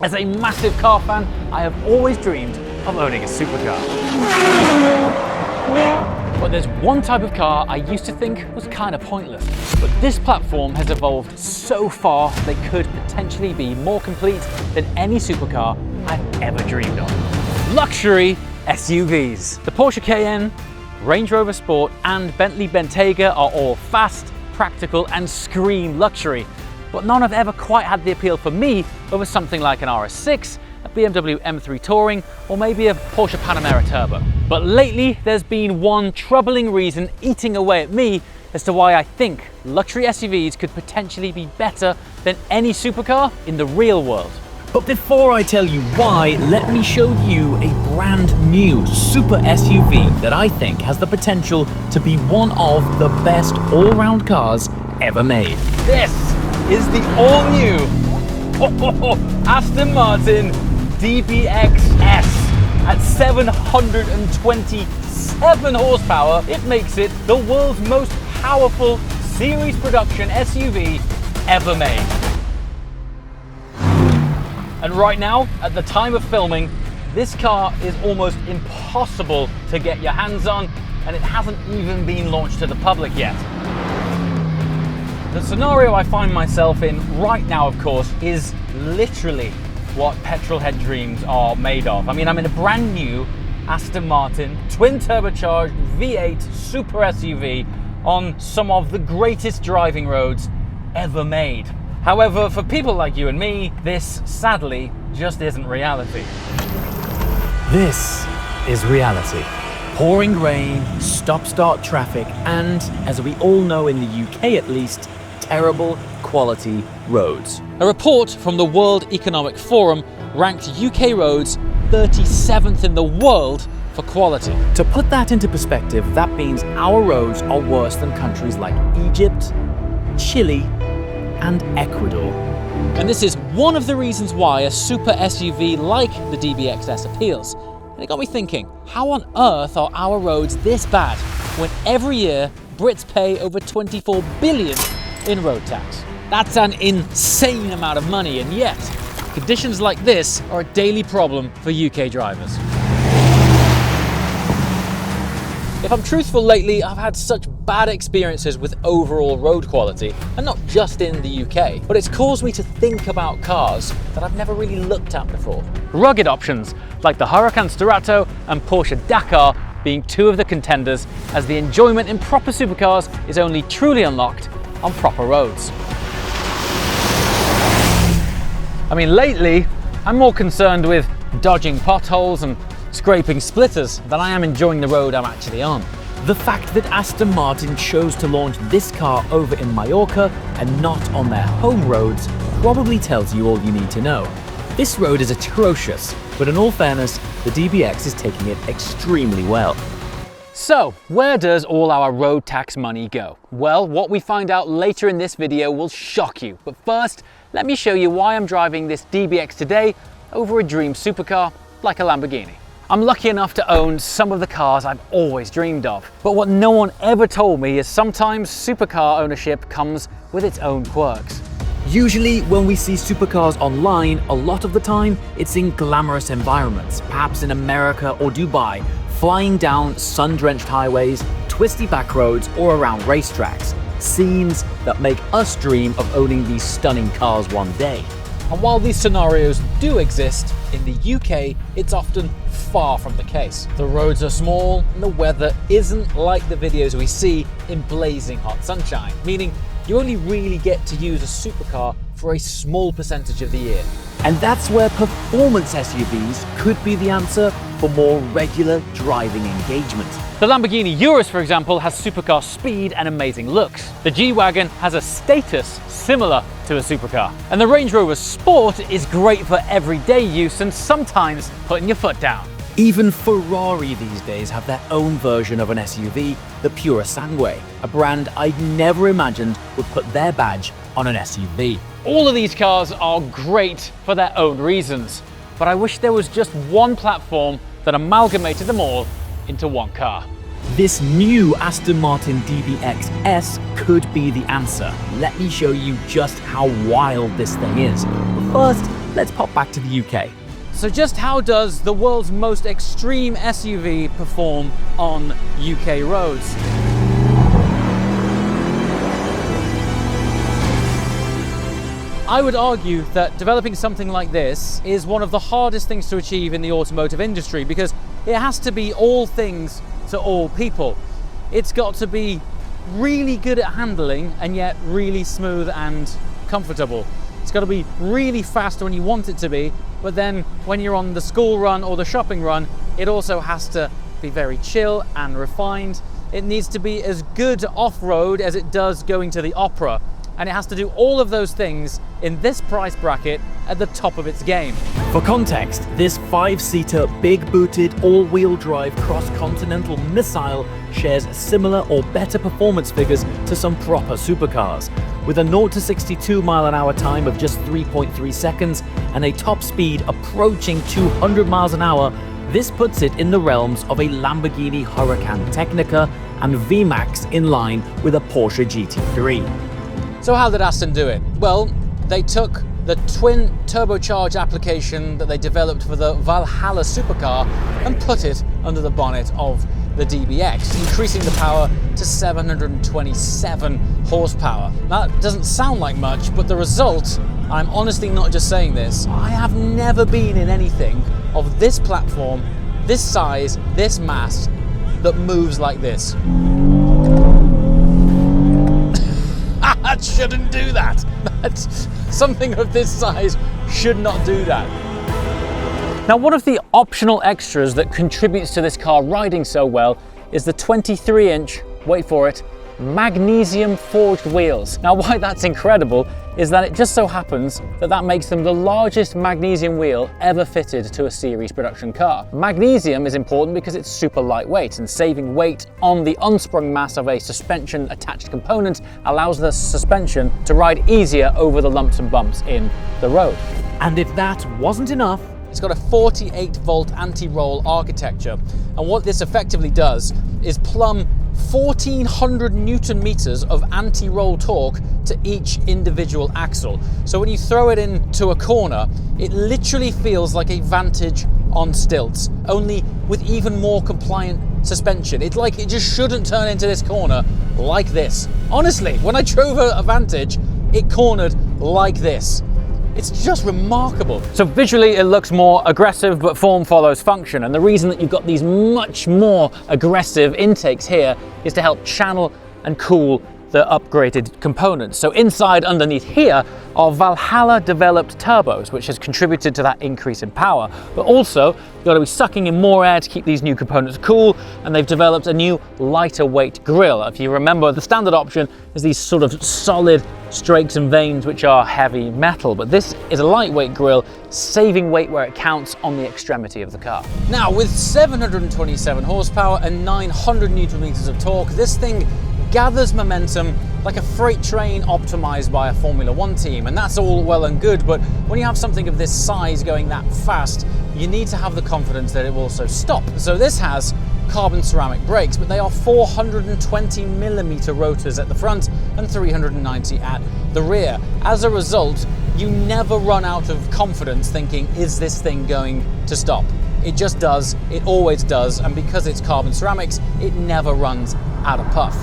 As a massive car fan, I have always dreamed of owning a supercar. But there's one type of car I used to think was kind of pointless. But this platform has evolved so far they could potentially be more complete than any supercar I've ever dreamed of. Luxury SUVs. The Porsche Cayenne, Range Rover Sport and Bentley Bentayga are all fast, practical and scream luxury. But none have ever quite had the appeal for me over something like an RS6, a BMW M3 Touring, or maybe a Porsche Panamera Turbo. But lately, there's been one troubling reason eating away at me as to why I think luxury SUVs could potentially be better than any supercar in the real world. But before I tell you why, let me show you a brand new super SUV that I think has the potential to be one of the best all-round cars ever made. This is the all-new Aston Martin DBX-S. At 727 horsepower, it makes it the world's most powerful series production SUV ever made. And right now, at the time of filming, this car is almost impossible to get your hands on, and it hasn't even been launched to the public yet. The scenario I find myself in right now, of course, is literally what petrolhead dreams are made of. I mean, I'm in a brand new Aston Martin twin turbocharged V8 super SUV on some of the greatest driving roads ever made. However, for people like you and me, this sadly just isn't reality. This is reality. Pouring rain, stop-start traffic, and, as we all know in the UK at least, terrible quality roads. A report from the World Economic Forum ranked UK roads 37th in the world for quality. To put that into perspective, that means our roads are worse than countries like Egypt, Chile, and Ecuador. And this is one of the reasons why a super SUV like the DBX-S appeals. And it got me thinking, how on earth are our roads this bad when every year Brits pay over 24 billion in road tax? That's an insane amount of money, and yet conditions like this are a daily problem for UK drivers. If I'm truthful, lately I've had such bad experiences with overall road quality, and not just in the UK, but it's caused me to think about cars that I've never really looked at before. Rugged options like the Huracan Sturato and Porsche Dakar being two of the contenders, as the enjoyment in proper supercars is only truly unlocked on proper roads. I mean, lately I'm more concerned with dodging potholes and scraping splitters than I am enjoying the road I'm actually on. The fact that Aston Martin chose to launch this car over in Mallorca and not on their home roads probably tells you all you need to know. This road is atrocious, but in all fairness, the DBX is taking it extremely well. So, where does all our road tax money go? Well, what we find out later in this video will shock you. But first, let me show you why I'm driving this DBX today over a dream supercar like a Lamborghini. I'm lucky enough to own some of the cars I've always dreamed of. But what no one ever told me is sometimes supercar ownership comes with its own quirks. Usually when we see supercars online, a lot of the time it's in glamorous environments, perhaps in America or Dubai, flying down sun-drenched highways, twisty back roads or around racetracks. Scenes that make us dream of owning these stunning cars one day. And while these scenarios do exist, in the UK it's often far from the case. The roads are small and the weather isn't like the videos we see in blazing hot sunshine, meaning you only really get to use a supercar for a small percentage of the year. And that's where performance SUVs could be the answer for more regular driving engagement. The Lamborghini Urus, for example, has supercar speed and amazing looks. The G-Wagon has a status similar to a supercar. And the Range Rover Sport is great for everyday use and sometimes putting your foot down. Even Ferrari these days have their own version of an SUV, the Purosangue, a brand I'd never imagined would put their badge on an SUV. All of these cars are great for their own reasons, but I wish there was just one platform that amalgamated them all into one car. This new Aston Martin DBX-S could be the answer. Let me show you just how wild this thing is. But first, let's pop back to the UK. So just how does the world's most extreme SUV perform on UK roads? I would argue that developing something like this is one of the hardest things to achieve in the automotive industry, because it has to be all things to all people. It's got to be really good at handling and yet really smooth and comfortable. It's got to be really fast when you want it to be, but then when you're on the school run or the shopping run, it also has to be very chill and refined. It needs to be as good off-road as it does going to the opera. And it has to do all of those things in this price bracket at the top of its game. For context, this 5-seater, big-booted, all-wheel drive cross-continental missile shares similar or better performance figures to some proper supercars. With a 0 to 62 mile/hour time of just 3.3 seconds and a top speed approaching 200 miles an hour, this puts it in the realms of a Lamborghini Huracan Technica and VMAX in line with a Porsche GT3. So how did Aston do it? Well, they took the twin turbocharged application that they developed for the Valhalla supercar and put it under the bonnet of the DBX, increasing the power to 727 horsepower. Now, that doesn't sound like much, but the result, I'm honestly not just saying this, I have never been in anything of this platform, this size, this mass, that moves like this. That shouldn't do that. Something of this size should not do that. Now, one of the optional extras that contributes to this car riding so well is the 23-inch, wait for it, magnesium forged wheels. Now, why that's incredible is that it just so happens that that makes them the largest magnesium wheel ever fitted to a series production car. Magnesium is important because it's super lightweight, and saving weight on the unsprung mass of a suspension attached component allows the suspension to ride easier over the lumps and bumps in the road. And if that wasn't enough, it's got a 48-volt anti-roll architecture, and what this effectively does is plumb 1,400 Newton meters of anti-roll torque to each individual axle. So when you throw it into a corner, it literally feels like a Vantage on stilts, only with even more compliant suspension. It's like it just shouldn't turn into this corner like this. Honestly, when I drove a Vantage, it cornered like this. It's just remarkable. So visually it looks more aggressive, but form follows function. And the reason that you've got these much more aggressive intakes here is to help channel and cool the upgraded components. So inside underneath here are Valhalla developed turbos, which has contributed to that increase in power. But also you've got to be sucking in more air to keep these new components cool, and they've developed a new lighter weight grille. If you remember, the standard option is these sort of solid strakes and vanes which are heavy metal, but this is a lightweight grille, saving weight where it counts on the extremity of the car. Now, with 727 horsepower and 900 Newton meters of torque, this thing gathers momentum like a freight train optimized by a Formula One team, and that's all well and good, but when you have something of this size going that fast, you need to have the confidence that it will also stop. So this has carbon ceramic brakes, but they are 420mm rotors at the front and 390 at the rear. As a result, you never run out of confidence thinking, is this thing going to stop? It just does, it always does, and because it's carbon ceramics, it never runs out of puff.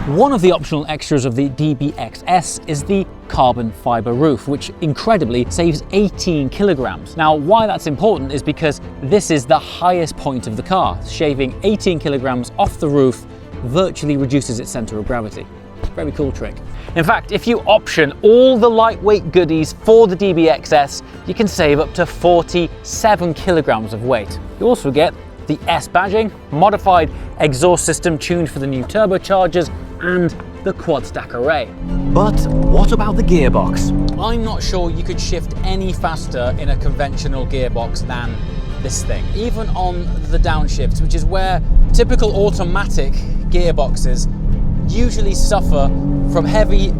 One of the optional extras of the DBX-S is the carbon fiber roof, which incredibly saves 18 kilograms. Now, why that's important is because this is the highest point of the car. Shaving 18 kilograms off the roof virtually reduces its center of gravity. Very cool trick. In fact, if you option all the lightweight goodies for the DBX-S, you can save up to 47 kilograms of weight. You also get the S badging, modified exhaust system tuned for the new turbochargers, and the quad stack array. But what about the gearbox? I'm not sure you could shift any faster in a conventional gearbox than this thing, even on the downshifts, which is where typical automatic gearboxes usually suffer from heavy,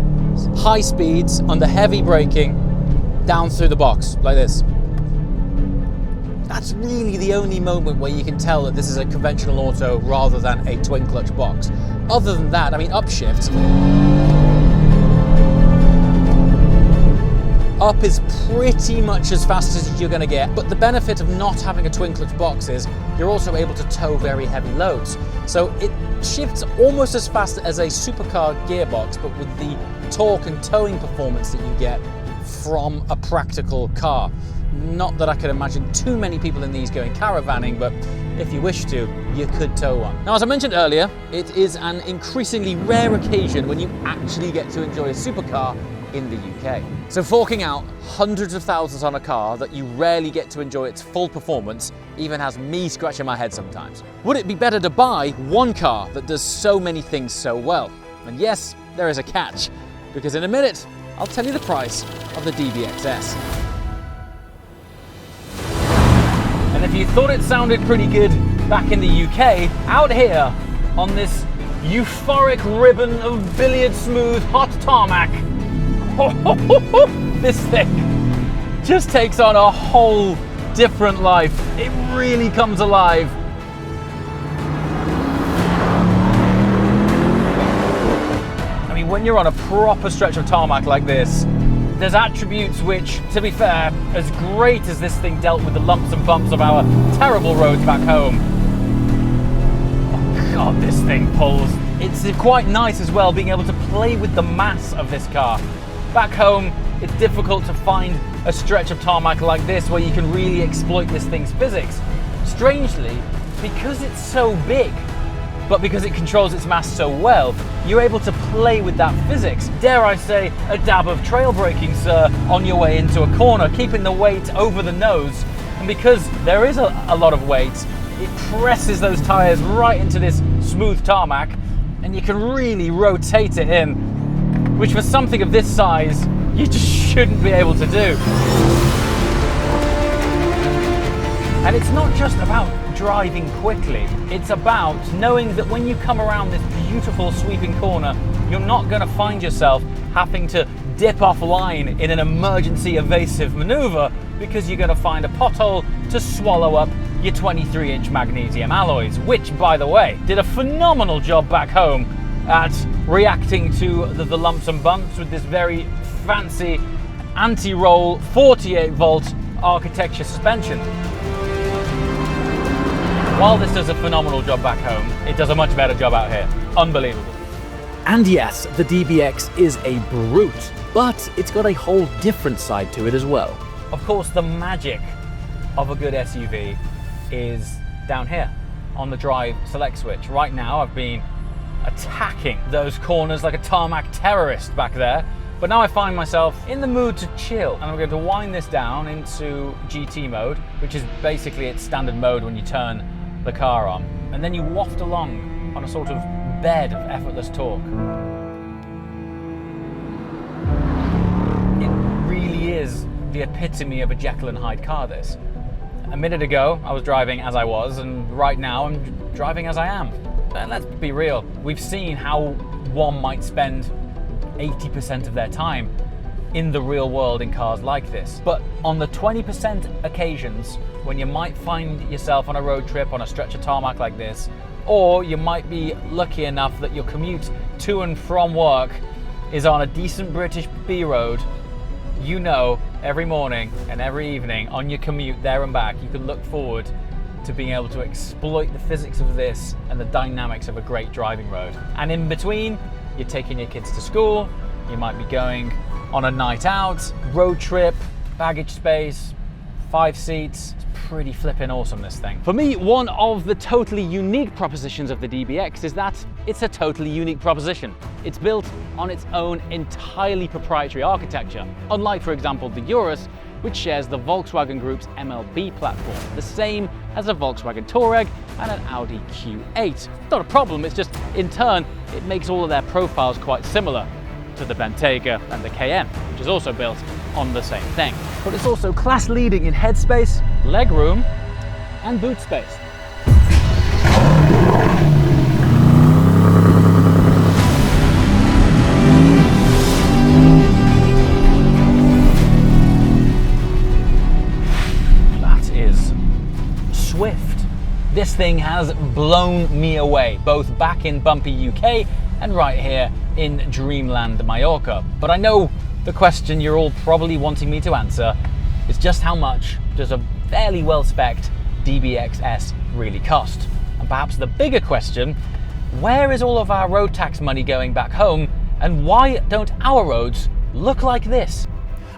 high speeds under heavy braking down through the box, like this. That's really the only moment where you can tell that this is a conventional auto rather than a twin clutch box. Other than that, I mean, upshift, Up is pretty much as fast as you're going to get, but the benefit of not having a twin clutch box is you're also able to tow very heavy loads. So it shifts almost as fast as a supercar gearbox, but with the torque and towing performance that you get from a practical car. Not that I could imagine too many people in these going caravanning, but if you wish to, you could tow one. Now, as I mentioned earlier, it is an increasingly rare occasion when you actually get to enjoy a supercar in the UK. So forking out hundreds of thousands on a car that you rarely get to enjoy its full performance even has me scratching my head sometimes. Would it be better to buy one car that does so many things so well? And yes, there is a catch, because in a minute, I'll tell you the price of the DBX-S. And if you thought it sounded pretty good back in the UK, out here on this euphoric ribbon of billiard smooth hot tarmac, this thing just takes on a whole different life. It really comes alive. I mean, when you're on a proper stretch of tarmac like this, there's attributes which, to be fair, as great as this thing dealt with the lumps and bumps of our terrible roads back home, oh God, this thing pulls. It's quite nice as well being able to play with the mass of this car. Back home, it's difficult to find a stretch of tarmac like this where you can really exploit this thing's physics. Strangely, because it's so big, but because it controls its mass so well, you're able to play with that physics. Dare I say, a dab of trail braking, sir, on your way into a corner, keeping the weight over the nose. And because there is a lot of weight, it presses those tires right into this smooth tarmac, and you can really rotate it in, which for something of this size, you just shouldn't be able to do. And it's not just about driving quickly, it's about knowing that when you come around this beautiful sweeping corner, you're not going to find yourself having to dip offline in an emergency evasive maneuver because you're going to find a pothole to swallow up your 23-inch magnesium alloys, which, by the way, did a phenomenal job back home at reacting to the lumps and bumps with this very fancy anti-roll 48-volt architecture suspension. While this does a phenomenal job back home, it does a much better job out here. Unbelievable. And yes, the DBX is a brute, but it's got a whole different side to it as well. Of course, the magic of a good SUV is down here on the drive select switch. Right now, I've been attacking those corners like a tarmac terrorist back there, but now I find myself in the mood to chill, and I'm going to wind this down into GT mode, which is basically its standard mode when you turn the car on, and then you waft along on a sort of bed of effortless torque. It really is the epitome of a Jekyll and Hyde car, this. A minute ago I was driving as I was, and right now I'm driving as I am. And let's be real, we've seen how one might spend 80% of their time in the real world in cars like this. But on the 20% occasions when you might find yourself on a road trip on a stretch of tarmac like this, or you might be lucky enough that your commute to and from work is on a decent British B road, you know every morning and every evening on your commute there and back, you can look forward to being able to exploit the physics of this and the dynamics of a great driving road. And in between, you're taking your kids to school, you might be going on a night out, road trip, baggage space, 5 seats. It's pretty flipping awesome, this thing. For me, one of the totally unique propositions of the DBX is that it's a totally unique proposition. It's built on its own entirely proprietary architecture, unlike, for example, the Urus, which shares the Volkswagen Group's MLB platform, the same as a Volkswagen Touareg and an Audi Q8. It's not a problem, it's just, in turn, it makes all of their profiles quite similar to the Bentayga and the Cayenne, which is also built on the same thing. But it's also class-leading in headspace, legroom, and boot space. That is swift. This thing has blown me away, both back in bumpy UK and right here in Dreamland Mallorca. But I know the question you're all probably wanting me to answer is just how much does a fairly well-spec'd DBX-S really cost? And perhaps the bigger question, where is all of our road tax money going back home, and why don't our roads look like this?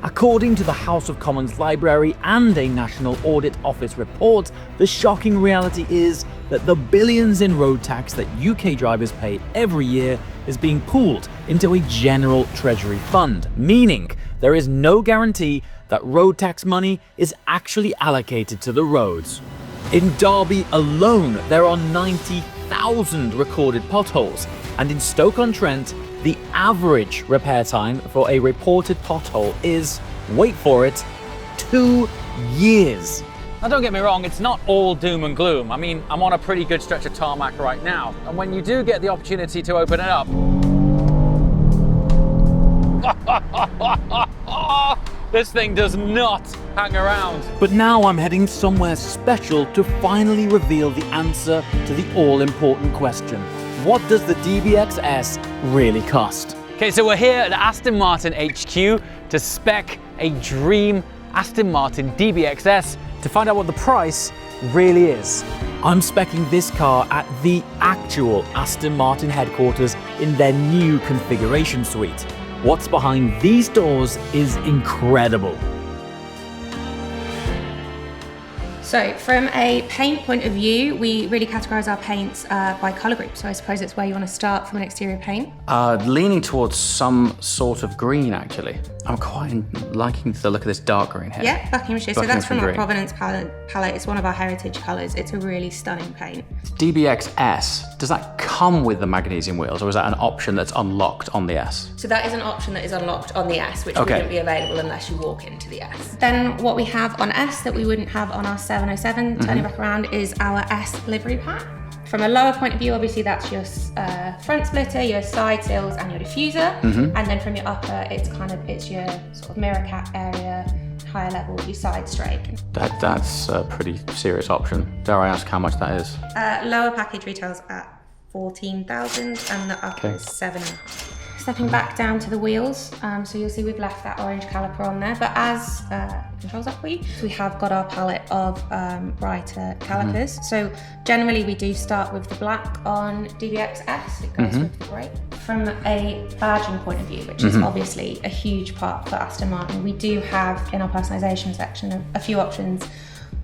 According to the House of Commons Library and a National Audit Office report, the shocking reality is that the billions in road tax that UK drivers pay every year is being pooled into a general treasury fund, meaning there is no guarantee that road tax money is actually allocated to the roads. In Derby alone, there are 90,000 recorded potholes, and in Stoke-on-Trent, the average repair time for a reported pothole is, wait for it, 2 years. Now don't get me wrong, it's not all doom and gloom. I mean, I'm on a pretty good stretch of tarmac right now, and when you do get the opportunity to open it up, this thing does not hang around. But now I'm heading somewhere special to finally reveal the answer to the all-important question. What does the DBX-S really cost? Okay, so we're here at Aston Martin HQ to spec a dream Aston Martin DBX-S to find out what the price really is. I'm speccing this car at the actual Aston Martin headquarters in their new configuration suite. What's behind these doors is incredible. So from a paint point of view, we really categorise our paints by colour group. So I suppose it's where you want to start from an exterior paint. Leaning towards some sort of green, actually. I'm quite liking the look of this dark green here. Yeah, Buckinghamshire. So that's from our green. Provenance palette. It's one of our heritage colours. It's a really stunning paint. DBX-S, does that come with the magnesium wheels, or is that an option that's unlocked on the S? So that is an option that is unlocked on the S, which Okay. wouldn't be available unless you walk into the S. Then what we have on S that we wouldn't have on our 707, turning back around, is our S livery pack. From a lower point of view, obviously that's your front splitter, your side sills and your diffuser. And then from your upper, it's your sort of mirror cap area, higher level, your side strake. That's a pretty serious option. Dare I ask how much that is? Lower package retails at 14,000 and the upper is 7,500. Stepping back down to the wheels, so you'll see we've left that orange caliper on there, but as controls that for you, we have got our palette of brighter calipers. So generally we do start with the black on DBX-S, it goes with the grey. From a badging point of view, which is obviously a huge part for Aston Martin, we do have in our personalisation section a few options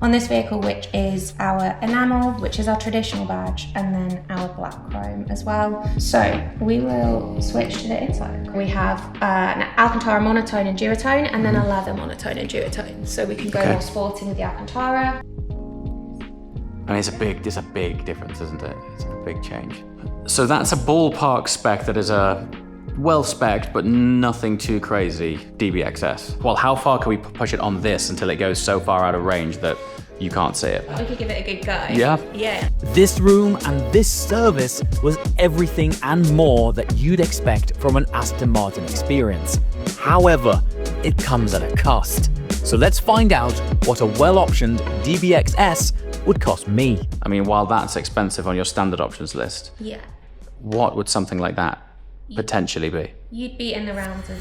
on this vehicle, which is our enamel, which is our traditional badge, and then our black chrome as well. So we will switch to the inside. We have an Alcantara monotone and duotone, and then a leather monotone and duotone. So we can go more sporting with the Alcantara. I mean, it's a big difference, isn't it? It's a big change. So that's a ballpark spec that is a well-spec'd, but nothing too crazy DBX-S. Well, how far can we push it on this until it goes so far out of range that you can't see it? We could give it a good go. Yeah? Yeah. This room and this service was everything and more that you'd expect from an Aston Martin experience. However, it comes at a cost. So let's find out what a well-optioned DBX-S would cost me. I mean, while that's expensive on your standard options list, Yeah. what would something like that potentially be? You'd be in the rounds of...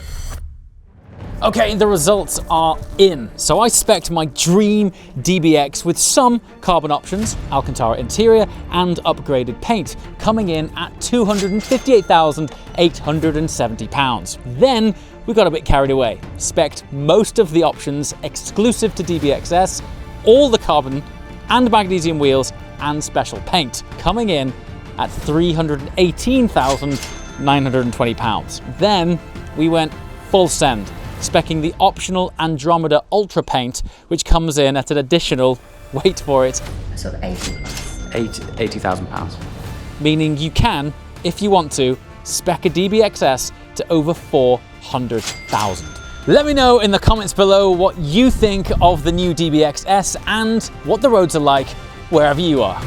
Okay, the results are in. So I spec'd my dream DBX with some carbon options, Alcantara interior and upgraded paint, coming in at £258,870. Then we got a bit carried away, spec'd most of the options exclusive to DBX-S, all the carbon and magnesium wheels and special paint, coming in at £318,920. Then we went full send, speccing the optional Andromeda Ultra paint, which comes in at an additional, wait for it, sort of 80 plus. £80,000. meaning you can, if you want to, spec a DBX-S to over 400,000. Let me know in the comments below what you think of the new DBX-S and what the roads are like wherever you are.